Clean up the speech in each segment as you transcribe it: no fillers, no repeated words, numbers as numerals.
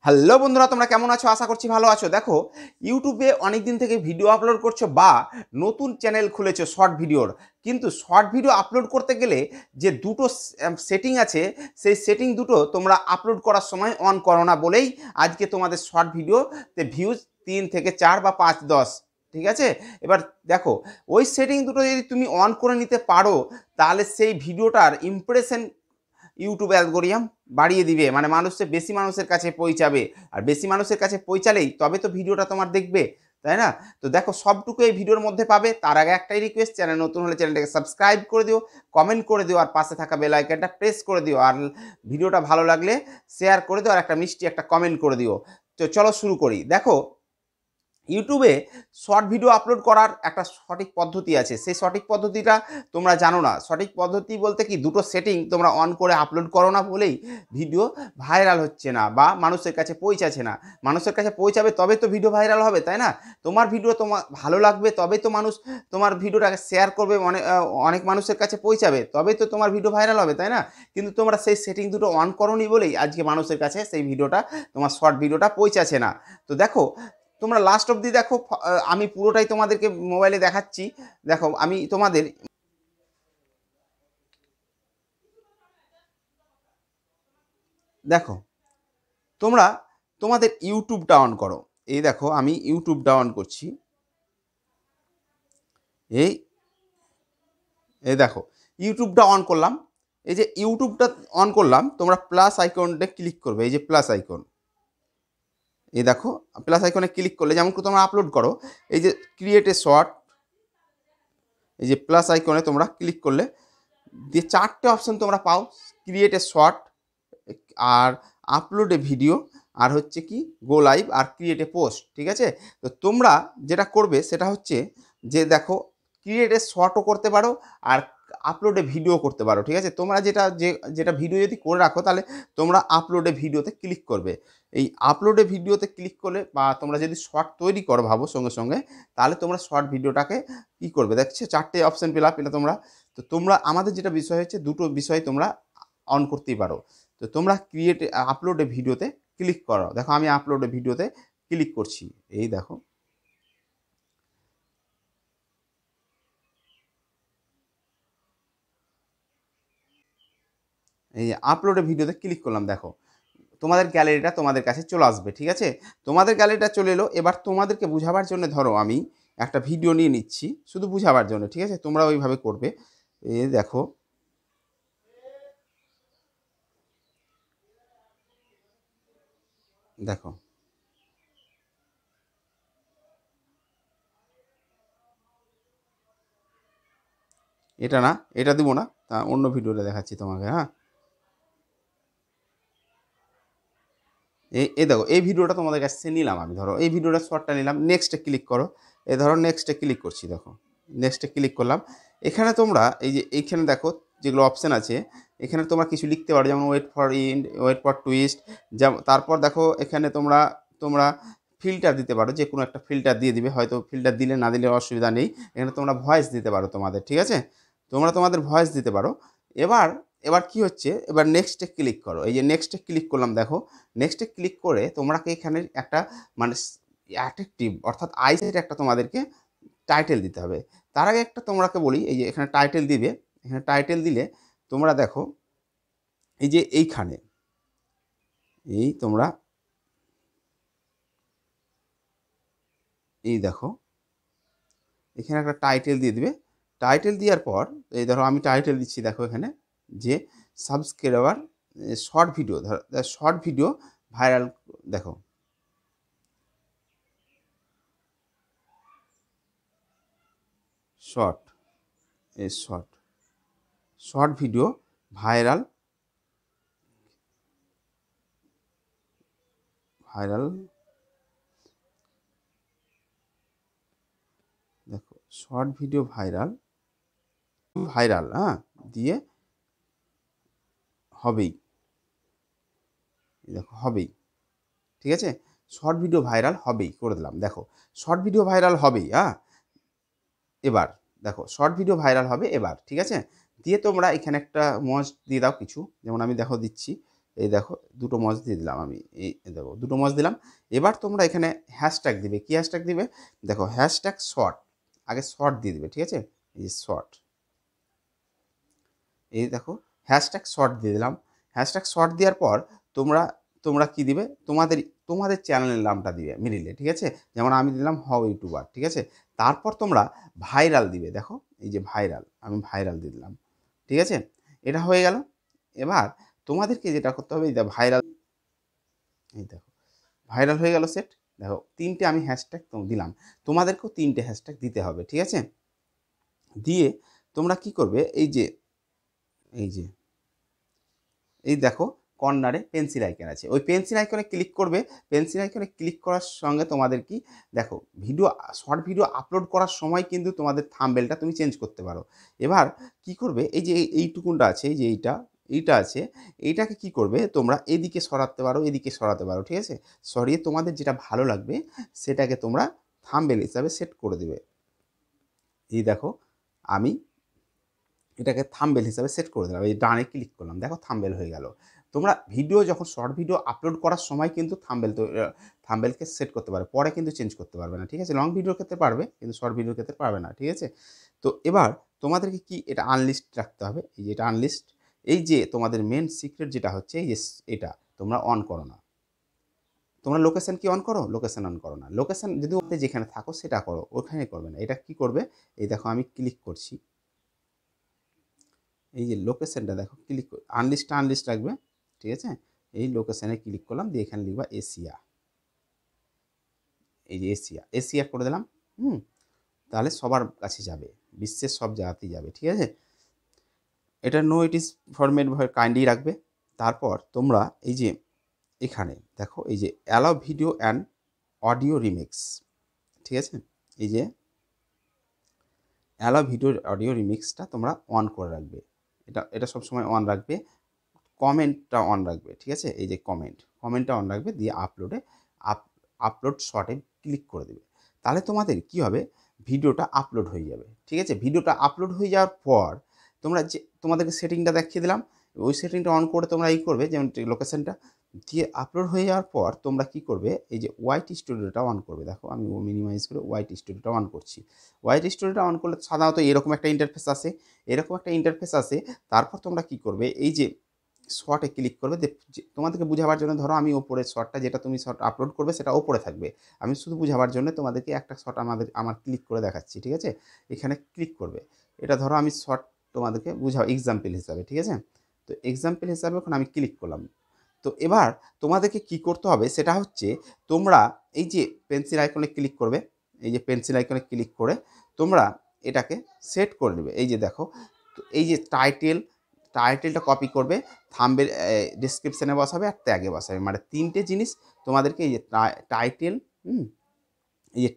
Hello বন্ধুরা, তোমরা কেমন আছো? আশা করছি ভালো আছো। দেখো, ইউটিউবে অনেক দিন থেকে ভিডিও আপলোড করছো বা নতুন চ্যানেল খুলেছো শর্ট ভিডিওর, কিন্তু শর্ট ভিডিও আপলোড করতে গেলে যে দুটো সেটিং আছে, সেই সেটিং দুটো তোমরা আপলোড করার সময় অন করো না বলেই আজকে তোমাদের শর্ট ভিডিওতে ভিউজ 3 থেকে 4 বা 5 10, ঠিক আছে? এবার দেখো, ওই সেটিং দুটো যদি তুমি অন করে নিতে পারো, তাহলে সেই ভিডিওটার ইমপ্রেশন ইউটিউব অ্যালগোরিদম বাড়িয়ে দিবে, মানে বেশি মানুষের কাছে পৌঁছাবে। আর বেশি মানুষের কাছে পৌঁছালেই তবে তো ভিডিওটা তোমার দেখবে, তাই না? তো দেখো, সবটুকু এই ভিডিওর মধ্যে পাবে। তার আগে একটাই রিকোয়েস্ট, চ্যানেল নতুন হলে চ্যানেলটাকে সাবস্ক্রাইব করে দিও, কমেন্ট করে দিও, আর পাশে থাকা বেল আইকনটা প্রেস করে দিও, আর ভিডিওটা ভালো লাগলে শেয়ার করে দিও, আর একটা মিষ্টি একটা কমেন্ট করে দিও। তো চলো শুরু করি। দেখো, ইউটিউবে শর্ট ভিডিও আপলোড করার একটা সঠিক পদ্ধতি আছে। সেই সঠিক পদ্ধতিটা তোমরা জানো না। সঠিক পদ্ধতি বলতে কি, দুটো সেটিং তোমরা অন করে আপলোড করো না বলেই ভিডিও ভাইরাল হচ্ছে না বা মানুষের কাছে পৌঁছাচ্ছে না। মানুষের কাছে পৌঁছাবে তবে তো ভিডিও ভাইরাল হবে, তাই না? তোমার ভিডিও তোমার ভালো লাগবে তবেই তো মানুষ তোমার ভিডিওটাকে শেয়ার করবে, অনেক মানুষের কাছে পৌঁছাবে তবেই তো তোমার ভিডিও ভাইরাল হবে, তাই না? কিন্তু তোমরা সেই সেটিং দুটো অন করোনি বলেই আজকে মানুষের কাছে সেই ভিডিওটা, তোমার শর্ট ভিডিওটা পৌঁছাচ্ছে না। তো দেখো, তোমরা লাস্ট অবধি দেখো, আমি পুরোটাই তোমাদেরকে মোবাইলে দেখাচ্ছি। দেখো, আমি তোমাদের দেখো, তোমরা তোমাদের ইউটিউবটা অন করো। এই দেখো, আমি ইউটিউবটা অন করছি। এই এই দেখো, ইউটিউবটা অন করলাম। এই যে ইউটিউবটা অন করলাম, তোমরা প্লাস আইকনটা ক্লিক করবে। এই যে প্লাস আইকন, এই দেখো, প্লাস আইকনে ক্লিক করলে যেমন তোমরা আপলোড করো, এই যে ক্রিয়েট এ শর্ট, এই যে প্লাস আইকনে তোমরা ক্লিক করলে দিয়ে 4টে অপশন তোমরা পাও। ক্রিয়েট এ শর্ট, আর আপলোড এ ভিডিও, আর হচ্ছে কি গো লাইভ, আর ক্রিয়েট এ পোস্ট, ঠিক আছে? তো তোমরা যেটা করবে সেটা হচ্ছে যে দেখো, ক্রিয়েট এ শর্টও করতে পারো আর আপলোডে ভিডিও করতে পারো, ঠিক আছে? তোমরা যেটা ভিডিও যদি করে রাখো, তাহলে তোমরা আপলোডে ভিডিওতে ক্লিক করবে। এই আপলোডে ভিডিওতে ক্লিক করলে, বা তোমরা যদি শর্ট তৈরি করো ভাবো সঙ্গে সঙ্গে, তাহলে তোমরা শর্ট ভিডিওটাকে কী করবে, দেখছো 4টে অপশন পেলাম এটা তোমরা। তো তোমরা, আমাদের যেটা বিষয় হচ্ছে, দুটো বিষয় তোমরা অন করতেই পারো। তো তোমরা আপলোডে ভিডিওতে ক্লিক করো। দেখো, আমি আপলোডে ভিডিওতে ক্লিক করছি। এই দেখো, এই যে আপলোডে ভিডিওতে ক্লিক করলাম। দেখো, তোমাদের গ্যালারিটা তোমাদের কাছে চলে আসবে, ঠিক আছে? তোমাদের গ্যালারিটা চলে এলো। এবার তোমাদেরকে বুঝাবার জন্য ধরো আমি একটা ভিডিও নিয়ে নিচ্ছি, শুধু বুঝাবার জন্য, ঠিক আছে? তোমরা ওইভাবে করবে। এই দেখো, দেখো, এটা না, এটা দিব না, তা অন্য ভিডিওটা দেখাচ্ছি তোমাকে। হ্যাঁ, এই দেখো, এই ভিডিওটা তোমাদের কাছে নিলাম আমি। ধরো এই ভিডিওটা শর্টটা নিলাম, নেক্সটে ক্লিক করো। এই ধরো, নেক্সটে ক্লিক করছি। দেখো, নেক্সটে ক্লিক করলাম। এখানে তোমরা এই যে এইখানে দেখো যেগুলো অপশান আছে, এখানে তোমরা কিছু লিখতে পারো, যেমন wait for end, wait for twist. যেমন তারপর দেখো, এখানে তোমরা তোমরা ফিল্টার দিতে পারো, যে কোনো একটা ফিল্টার দিয়ে দিবে। হয়তো ফিল্টার দিলে না দিলে অসুবিধা নেই। এখানে তোমরা ভয়েস দিতে পারো তোমাদের, ঠিক আছে? তোমরা তোমাদের ভয়েস দিতে পারো। এবার এবার কি হচ্ছে, এবার নেক্সটে ক্লিক করো। এই যে নেক্সটে ক্লিক করলাম। দেখো, নেক্সটে ক্লিক করে তোমরাকে এখানে একটা, মানে অ্যাট্রাকটিভ অর্থাৎ আইসের একটা তোমাদেরকে টাইটেল দিতে হবে। তার আগে একটা তোমরাকে বলি, এই যে এখানে টাইটেল দিবে। এখানে টাইটেল দিলে তোমরা দেখো, এই যে এইখানে, এই তোমরা এই দেখো, এখানে একটা টাইটেল দিয়ে দিবে। টাইটেল দেওয়ার পর, এই ধরো আমি টাইটেল দিচ্ছি। দেখো এখানে যে সাবস্ক্রাইবার শর্ট ভিডিও, ধরো শর্ট ভিডিও ভাইরাল। দেখো, শর্ট, এই short, short video viral, viral. দেখো, শর্ট ভিডিও ভাইরাল, ভাইরাল, হ্যাঁ, দিয়ে হবেই। দেখো, হবেই, ঠিক আছে? শর্ট ভিডিও ভাইরাল হবেই করে দিলাম। দেখো, শর্ট ভিডিও ভাইরাল হবেই। হ্যাঁ, এবার দেখো, শর্ট ভিডিও ভাইরাল হবে এবার, ঠিক আছে? দিয়ে তোমরা এখানে একটা মজ দিয়ে দাও কিছু, যেমন আমি দেখো দিচ্ছি। এই দেখো দুটো মজ দিয়ে দিলাম আমি, এই দেখো দুটো মজ দিলাম। এবার তোমরা এখানে হ্যাশট্যাগ দিবে। কি হ্যাশট্যাগ দিবে? দেখো হ্যাশট্যাগ শর্ট, আগে শর্ট দিয়ে দিবে, ঠিক আছে? এই শর্ট, এই দেখো হ্যাশট্যাগ শর্ট দিয়ে দিলাম। হ্যাশট্যাগ শর্ট দেওয়ার পর তোমরা তোমরা কি দিবে? তোমাদের চ্যানেলের নামটা দিবে মিডিলে, ঠিক আছে? যেমন আমি দিলাম হাউ ইউটিউবার, ঠিক আছে? তারপর তোমরা ভাইরাল দিবে। দেখো এই যে ভাইরাল, আমি ভাইরাল দিয়ে দিলাম, ঠিক আছে? এটা হয়ে গেল। এবার তোমাদেরকে যেটা করতে হবে, এই ভাইরাল, এই দেখো ভাইরাল হয়ে গেল সেট। দেখো তিনটে আমি হ্যাশট্যাগ দিলাম, তোমাদেরকেও তিনটে হ্যাশট্যাগ দিতে হবে, ঠিক আছে? দিয়ে তোমরা কি করবে? এই যে এই দেখো কর্নারে পেন্সিল আইকন আছে, ওই পেন্সিল আইকনে ক্লিক করবে। পেন্সিল আইকনে ক্লিক করার সঙ্গে তোমাদের কি দেখো শর্ট ভিডিও আপলোড করার সময় কিন্তু তোমাদের থাম্বনেলটা তুমি চেঞ্জ করতে পারো। এবার কি করবে? এই যে এইটুকুনটা আছে, এই যে এইটা আছে, এইটাকে কি করবে? তোমরা এদিকে সরাতে পারো, এদিকে সরাতে পারো, ঠিক আছে? সরিয়ে তোমাদের যেটা ভালো লাগবে সেটাকে তোমরা থাম্বনেল হিসাবে সেট করে দেবে। এই দেখো আমি এটাকে থাম্বনেল হিসাবে সেট করে দিলাম, এই ডানে ক্লিক করলাম, দেখো থাম্বনেল হয়ে গেল। তোমরা ভিডিও যখন শর্ট ভিডিও আপলোড করার সময় কিন্তু থাম্বনেলকে সেট করতে পারবে, পরে কিন্তু চেঞ্জ করতে পারবে না, ঠিক আছে? লং ভিডিওর ক্ষেত্রে পারবে, কিন্তু শর্ট ভিডিওর ক্ষেত্রে পারবে না, ঠিক আছে? তো এবার তোমাদেরকে কি এটা আনলিস্ট রাখতে হবে। এই যে এটা আনলিস্ট। এই যে তোমাদের মেন সিক্রেট যেটা হচ্ছে, এই যে এটা তোমরা অন করো না। তোমরা লোকেশন কি অন করো? লোকেশন অন করো না। লোকেশন যদি যেখানে থাকো সেটা করো, ওখানে করবে না। এটা কি করবে? এই দেখো আমি ক্লিক করছি, এই যে লোকেশনটা দেখো, ক্লিক আনলিস্ট রাখবে, ঠিক আছে? এই লোকেশানে ক্লিক করলাম, দিয়ে এখানে লিখবা এশিয়া। এই যে এশিয়া করে দিলাম। তাহলে সবার কাছে যাবে, বিশ্বের সব জায়গাতেই যাবে, ঠিক আছে? এটা no it is format kindly রাখবে। তারপর তোমরা এই যে এখানে দেখো, এই যে allow video and audio remix, ঠিক আছে? এই যে অ্যালাউ ভিডিও অডিও রিমিক্সটা তোমরা অন করে রাখবে। এটা সবসময় অন রাখবে। কমেন্টটা অন রাখবে, ঠিক আছে? এই যে কমেন্টটা অন রাখবে, দিয়ে আপলোড শর্টে ক্লিক করে দেবে। তাহলে তোমাদের কি হবে? ভিডিওটা আপলোড হয়ে যাবে, ঠিক আছে? ভিডিওটা আপলোড হয়ে যাওয়ার পর তোমাদেরকে সেটিংটা দেখিয়ে দিলাম, ওই সেটিংটা অন করে তোমরা এই করবে, যেমন লোকেশনটা দিয়ে আপলোড হয়ে যাওয়ার পর তোমরা কি করবে? এই যে ওয়াইট স্টুডিওটা অন করবে। দেখো আমি মিনিমাইজ করে ওয়াইট স্টুডিওটা অন করছি। ওয়াইট স্টুডিওটা অন করলে সাধারণত এরকম একটা ইন্টারফেস আসে। তারপর তোমরা কি করবে? এই যে শর্টে ক্লিক করবে। তোমাদেরকে বুঝাবার জন্য ধরো আমি ওপরে শর্টটা, যেটা তুমি শর্ট আপলোড করবে সেটা ওপরে থাকবে। আমি শুধু বুঝাবার জন্য তোমাদেরকে একটা শর্ট আমার ক্লিক করে দেখাচ্ছি, ঠিক আছে? এখানে ক্লিক করবে। এটা ধরো আমি শর্ট তোমাদেরকে এক্সাম্পল হিসাবে, ঠিক আছে? তো এক্সাম্পল হিসাবে এখন আমি ক্লিক করলাম। তো এবার তোমাদেরকে কি করতে হবে সেটা হচ্ছে, তোমরা এই যে পেন্সিল আইকনে ক্লিক করবে। এই যে পেন্সিল আইকনে ক্লিক করে তোমরা এটাকে সেট করে নেবে। এই যে দেখো, এই যে টাইটেলটা কপি করবে, থাম্বনেল ডেসক্রিপশনে বসাবে আর ট্যাগে বসাবে, মানে তিনটে জিনিস তোমাদেরকে। এই যে টাইটেল, এই যে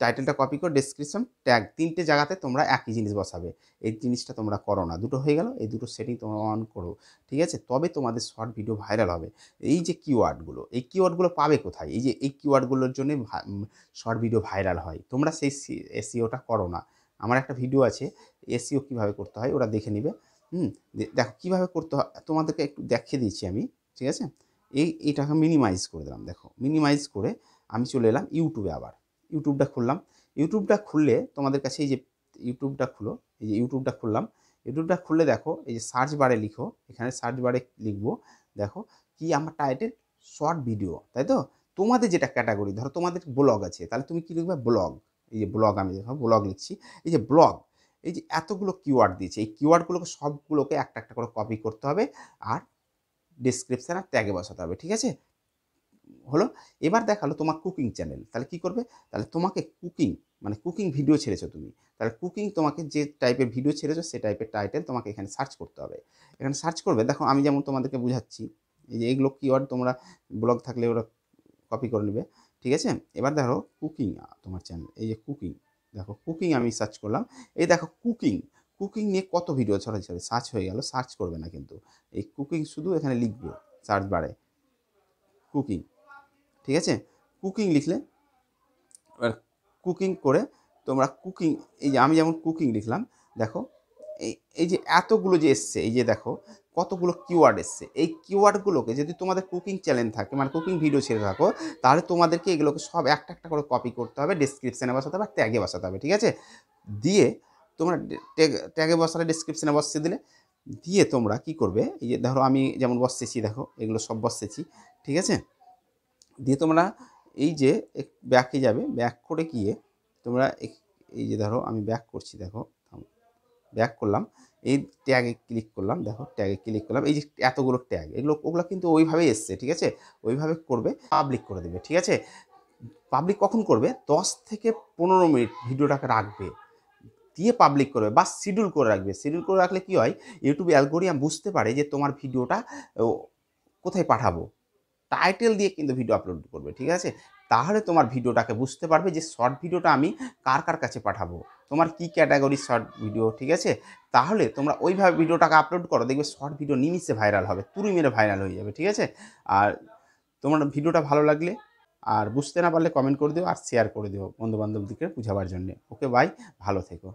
টাইটেলটা কপি করে ডেসক্রিপশন ট্যাগ, তিনটে জায়গাতে তোমরা একই জিনিস বসাবে। এই জিনিসটা তোমরা করো না, দুটো হয়ে গেল। এই দুটো সেটিং তোমরা অন করো, ঠিক আছে? তবে তোমাদের শর্ট ভিডিও ভাইরাল হবে। এই যে কিওয়ার্ডগুলো পাবে কোথায়? এই কিওয়ার্ডগুলোর জন্য শর্ট ভিডিও ভাইরাল হয়। তোমরা সেই এসইওটা করো না। আমার একটা ভিডিও আছে এসইও কীভাবে করতে হয়, ওরা দেখে নিবে। দেখো কীভাবে করতে হয় তোমাদেরকে একটু দেখিয়ে দিচ্ছি আমি, ঠিক আছে? এইটাকে মিনিমাইজ করে দিলাম। দেখো মিনিমাইজ করে আমি চলে এলাম ইউটিউবে। আবার ইউটিউবটা খুললাম। ইউটিউবটা খুললে তোমাদের কাছে এই যে ইউটিউবটা খুলো, এই যে ইউটিউবটা খুললাম। ইউটিউবটা খুললে দেখো, এই যে সার্চ বারে লিখো, এখানে সার্চ বারে লিখবো। দেখো কি আমার টাইটেল, শর্ট ভিডিও, তাই তো? তোমাদের যেটা ক্যাটাগরি, ধরো তোমাদের ব্লগ আছে, তাহলে তুমি কি লিখবে? ব্লগ। এই যে ব্লগ, আমি দেখো ব্লগ লিখছি। এই যে ব্লগ, এই যে এতগুলো কিওয়ার্ড দিয়েছে, এই কিওয়ার্ডগুলোকে সবগুলোকে একটা একটা করে কপি করতে হবে আর ডেসক্রিপশন আর ট্যাগে বসাতে হবে, ঠিক আছে? হলো। এবার দেখালো তোমার কুকিং চ্যানেল, তাহলে কি করবে? তাহলে তোমাকে কুকিং ভিডিও ছেড়েছো তুমি, তাহলে তোমাকে যে টাইপের ভিডিও ছেড়েছো সে টাইপের টাইটেল তোমাকে এখানে সার্চ করতে হবে। এখানে সার্চ করবে, দেখো আমি যেমন তোমাদেরকে বুঝাচ্ছি, এই যে এইগুলো কিওয়ার্ড তোমরা ব্লগ থাকলে ওরা কপি করে নেবে, ঠিক আছে? এবার দেখো কুকিং, তোমার চ্যানেল, এই যে কুকিং, দেখো কুকিং আমি সার্চ করলাম। এই দেখো কুকিং নিয়ে কত ভিডিও ছড়াছড়ি সার্চ হয়ে গেল। সার্চ করবে না কিন্তু, এই কুকিং শুধু এখানে লিখবে সার্চ বারে কুকিং, ঠিক আছে? কুকিং লিখলে, এবার কুকিং করে তোমরা কুকিং, এই যে আমি যেমন কুকিং লিখলাম, দেখো এই যে এতগুলো যে এসছে, এই যে দেখো কতগুলো কিওয়ার্ড এসছে। এই কিওয়ার্ডগুলোকে যদি তোমাদের কুকিং চ্যানেল থাকে, মানে কুকিং ভিডিও ছেড়ে থাকো, তাহলে তোমাদেরকে এগুলোকে সব একটা একটা করে কপি করতে হবে, ডেসক্রিপশানে বসাতে হবে, ট্যাগে বসাতে হবে, ঠিক আছে? দিয়ে তোমরা ট্যাগে বসালে ডেসক্রিপশানে বসিয়ে দিলে, দিয়ে তোমরা কি করবে, এই যে ধরো আমি যেমন বসেছি, দেখো এগুলো সব বসেছি, ঠিক আছে? দিয়ে তোমরা এই যে ব্যাকে যাবে, ব্যাক করে গিয়ে তোমরা এই যে ধরো আমি ব্যাক করছি, দেখো ব্যাক করলাম, এই ট্যাগে ক্লিক করলাম, দেখো ট্যাগে ক্লিক করলাম, এই যে এতগুলো ট্যাগ, ওগুলো কিন্তু ওইভাবেই এসছে, ঠিক আছে? ওইভাবে করবে, পাবলিক করে দেবে, ঠিক আছে? পাবলিক কখন করবে? 10 থেকে 15 মিনিট ভিডিওটাকে রাখবে, দিয়ে পাবলিক করবে বা শিডিউল করে রাখবে। শিডিউল করে রাখলে কি হয়, ইউটিউব অ্যালগোরিদম বুঝতে পারে যে তোমার ভিডিওটা কোথায় পাঠাবো, টাইটেল দিয়ে কিন্তু ভিডিও আপলোড করবে, ঠিক আছে? তাহলে তোমার ভিডিওটাকে বুঝতে পারবে যে শর্ট ভিডিওটা আমি কার কার কাছে পাঠাবো, তোমার কি ক্যাটাগরি শর্ট ভিডিও, ঠিক আছে? তাহলে তোমরা ওইভাবে ভিডিওটাকে আপলোড করো, দেখবে শর্ট ভিডিও নিমিষে ভাইরাল হবে, তুড়ি মেরে ভাইরাল হয়ে যাবে, ঠিক আছে? আর তোমার ভিডিওটা ভালো লাগলে আর বুঝতে না পারলে কমেন্ট করে দিও, আর শেয়ার করে দিও বন্ধুবান্ধবদেরকে বোঝাবার জন্যে। ওকে বাই, ভালো থেকো।